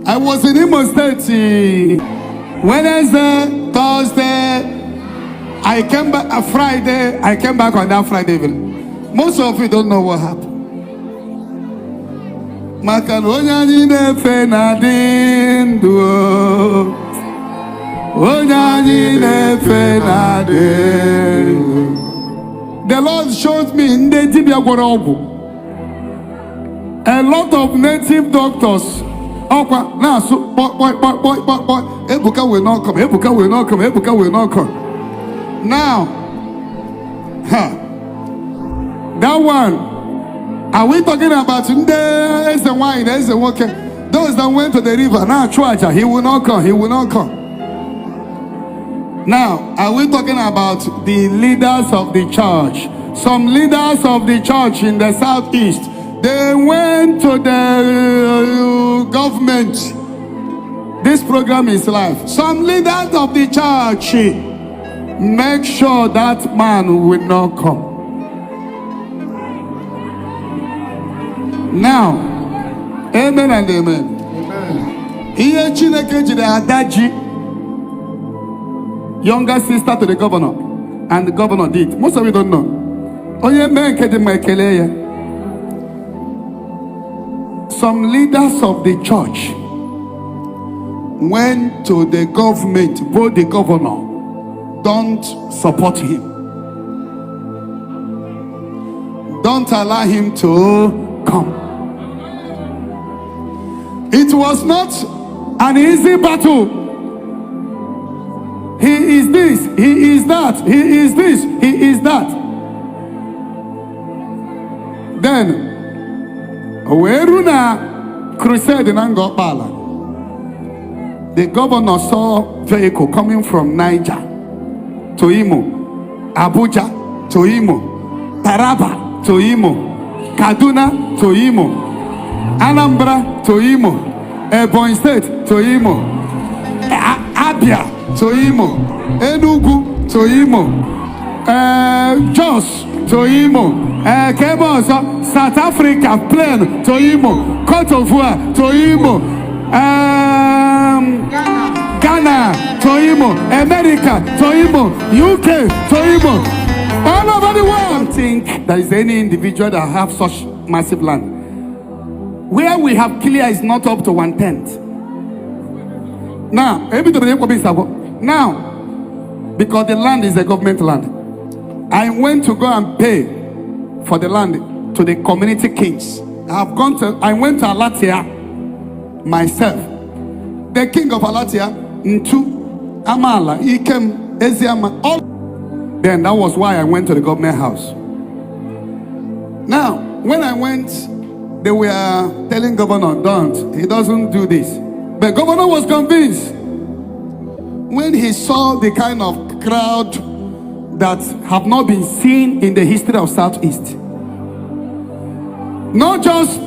I was in Imo State Wednesday, Thursday. I came back on Friday. I came back on that Friday evening. Most of you don't know what happened. The Lord showed me in a lot of native doctors. Now, so Ebuka will not come. Ebuka will not come. Ebuka will not come. Now, that one. Are we talking about there's the wine, there's the walker? Those that went to the river, now Chuacha, he will not come, he will not come. Now, are we talking about the leaders of the church? Some leaders of the church in the southeast, they went to the government. This program is live. Some leaders of the church, make sure that man will not come. Now, amen and amen. Here, Chineke jide Adaji, younger sister to the governor, and the governor did. Most of you don't know. Some leaders of the church went to the government, both the governor, don't support him. Don't allow him to come. It was not an easy battle. He is this, he is that, he is this, he is that. Then, Weruna crusade in Angopala. The governor saw vehicle coming from Niger to Imo, Abuja to Imo, Taraba to Imo, Kaduna to Imo, Anambra to Imo, Ebonyi State to Imo, Abia to Imo, Enugu to Imo, Jos to Imo, South Africa plane to Imo, Cote d'Ivoire to Imo, Ghana to Imo, America to Imo, UK to Imo, all over the world. I don't think there is any individual that have such massive land. Where we have clear is not up to 1/10. Now, because the land is a government land, I went to go and pay for the land to the community kings. I went to Alatia myself. The king of Alatia, Ntu, Amala, Ikem, Eziama, all. Then that was why I went to the government house. Now, when I went, they were telling governor, don't, he doesn't do this. But governor was convinced when he saw the kind of crowd that have not been seen in the history of Southeast. Not just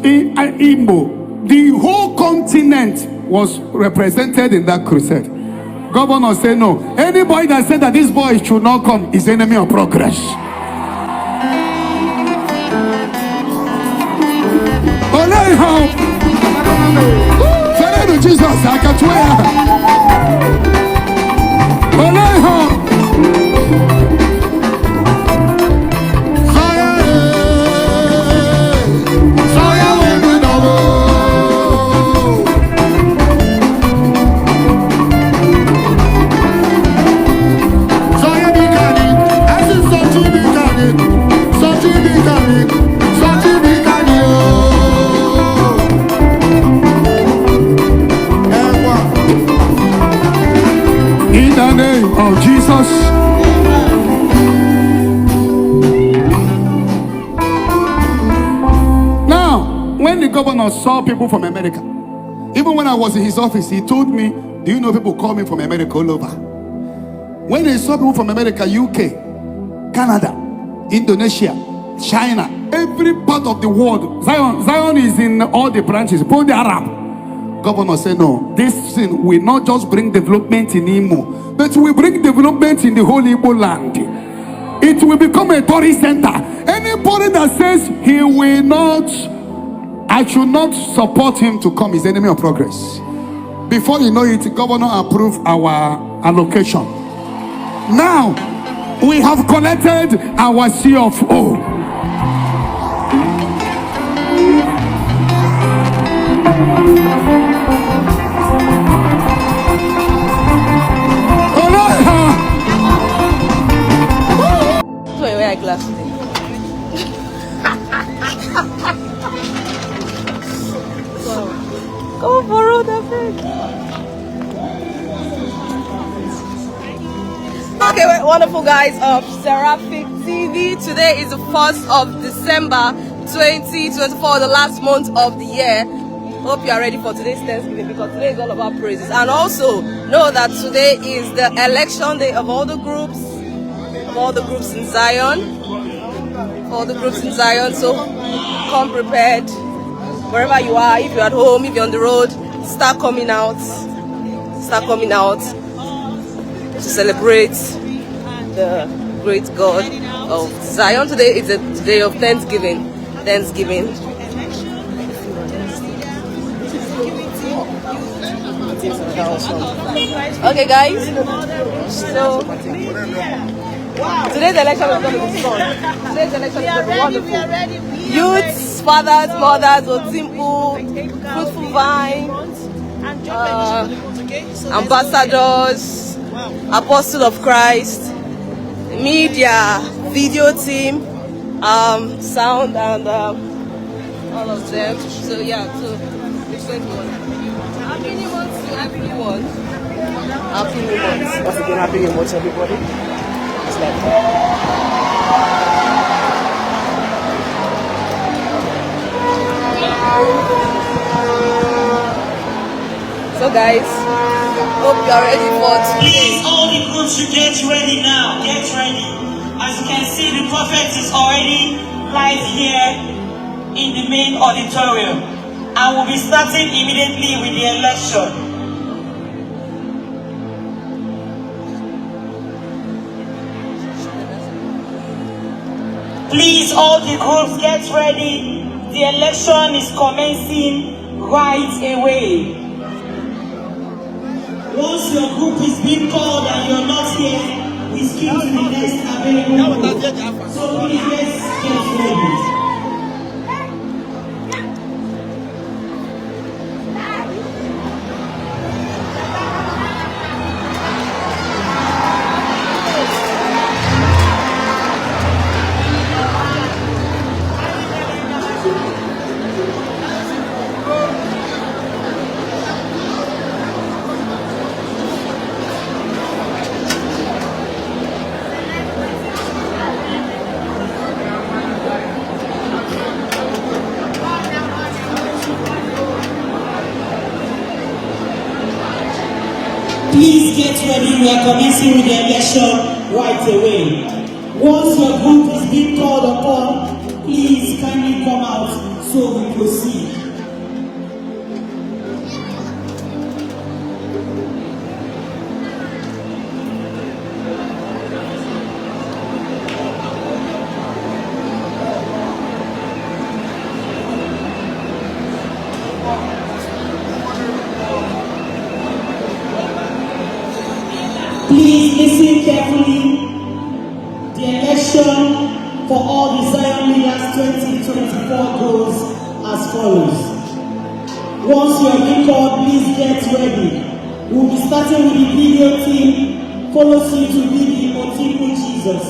in IMO, the whole continent was represented in that crusade. Governor said no. Anybody that said that this boy should not come is enemy of progress. Jesus, I can swear. Oh, Jesus. Now, when the governor saw people from America, even when I was in his office, he told me, do you know people call me from America all over? When they saw people from America, UK, Canada, Indonesia, China, every part of the world, Zion is in all the branches, both the Arab. Governor said, no, this thing will not just bring development in IMO, but will bring development in the whole Igbo land. It will become a tourist center. Anybody that says he will not I should not support him to come. He's the enemy of progress. Before you know it, the governor approved our allocation. Now, we have collected our CFO. Go borrow the friend. Okay, wonderful guys of Seraphic TV. Today is the 1st of December 2024, the last month of the year. Hope you are ready for today's Thanksgiving, because today is all about praises. And also know that today is the election day of all the groups in Zion. So come prepared. Wherever you are, if you're at home, if you're on the road, start coming out to celebrate the great God of Zion. Today is a day of Thanksgiving. Okay guys, so today's election is going to be fun. Today's election is going to be wonderful. Youths, fathers, mothers, Otimpu, Fruitful Vine, ambassadors, Apostle of Christ, media, video team, sound, and all of them. So yeah, so it's going to be wonderful. Happy New Month to everyone. Happy New Month. Once again, happy New Month, everybody. It's like so guys, hope you are ready for today. Please, all the groups should get ready now. Get ready. As you can see, the prophet is already live here in the main auditorium, and we'll be starting immediately with the election. Please, all the groups, get ready. The election is commencing right away. Once your group is being called and you're not here, we skip to the next available group. So please, let's get ready. Please get ready, we are commencing with the election right away. Once your group is being called upon, please kindly come out so we proceed. Please listen carefully. The election for all the Zion leaders 2024 goes as follows. Once you are being called, please get ready. We'll be starting with the video team, follow suit to be the Otimpu Jesus.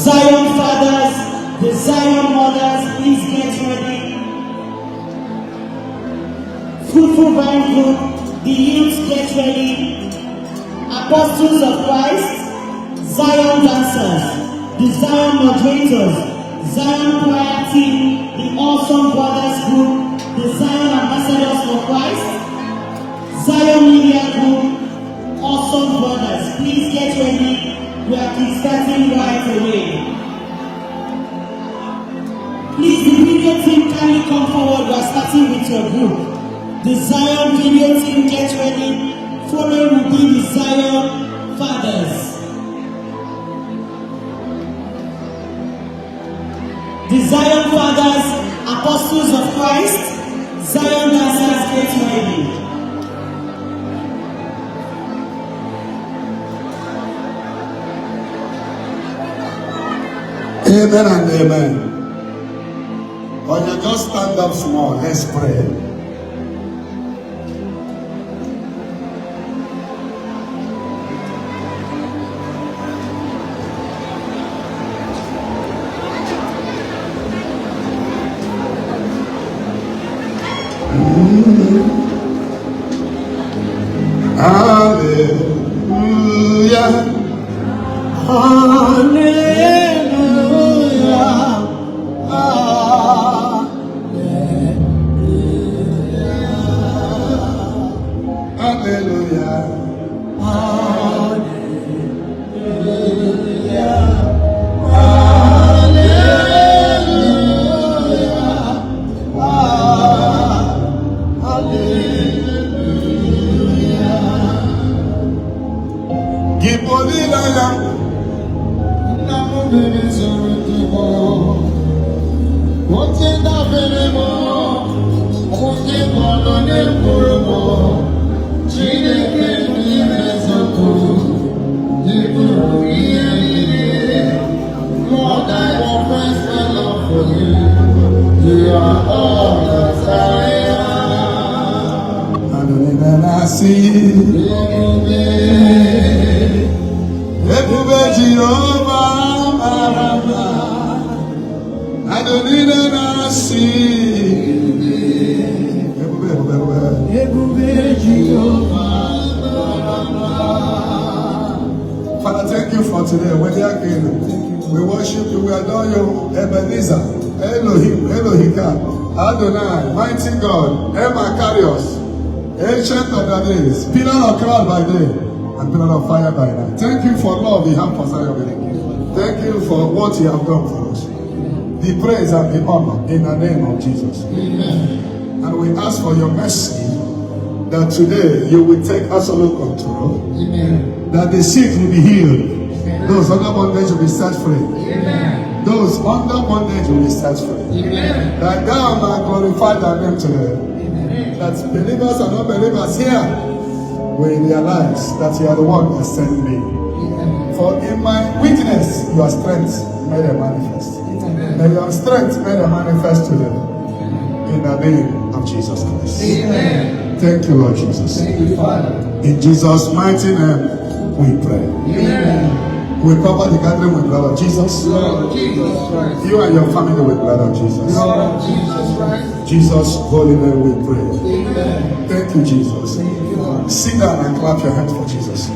Zion fathers, the Zion mothers, please get ready. Fruitful Vine Group, the youth, get ready. Apostles of Christ, Zion dancers, the Zion moderators, Zion choir team, the Awesome Brothers Group, the Zion ambassadors for Christ, Zion media group, Awesome Brothers. Please get ready. We are starting right away. Please, the video team, kindly come forward. We are starting with your group. The Zion video team, get ready. Following will be the Zion fathers. the Zion Fathers, Apostles of Christ, Zion Dancers, get ready. Amen and amen. Or you just stand up small. Let's pray. Hallelujah. Father, thank you for today. We worship you, we adore you, Ebenezer, Elohim, Elohika, Adonai, mighty God, Makarios, ancient of the days, pillar of cloud by day, and pillar of fire by night. Thank you for love you have for Zion. Thank you for what you have done for us. The praise and the honor in the name of Jesus. Amen. And we ask for your mercy that today you will take absolute control. Amen. That the sick will be healed. Amen. Those under bondage will be set free. Amen. Those under bondage will be set free. Amen. That thou might glorify thy name today. Amen. That believers and unbelievers here will realize that you are the one that sent me. Amen. For in my weakness your strength made a manifest. Amen. May your strength made a manifest today. Amen. In the name of Jesus Christ. Amen. Thank you, Lord Jesus. Thank you, Father. In Jesus' mighty name, we pray. Amen. We cover the gathering with blood of Jesus. Lord Jesus Christ. You and your family with blood of Jesus. Lord Jesus Christ. Jesus' holy name we pray. Amen. Thank you, Jesus. Thank you, Lord. Sit down and clap your hands for Jesus.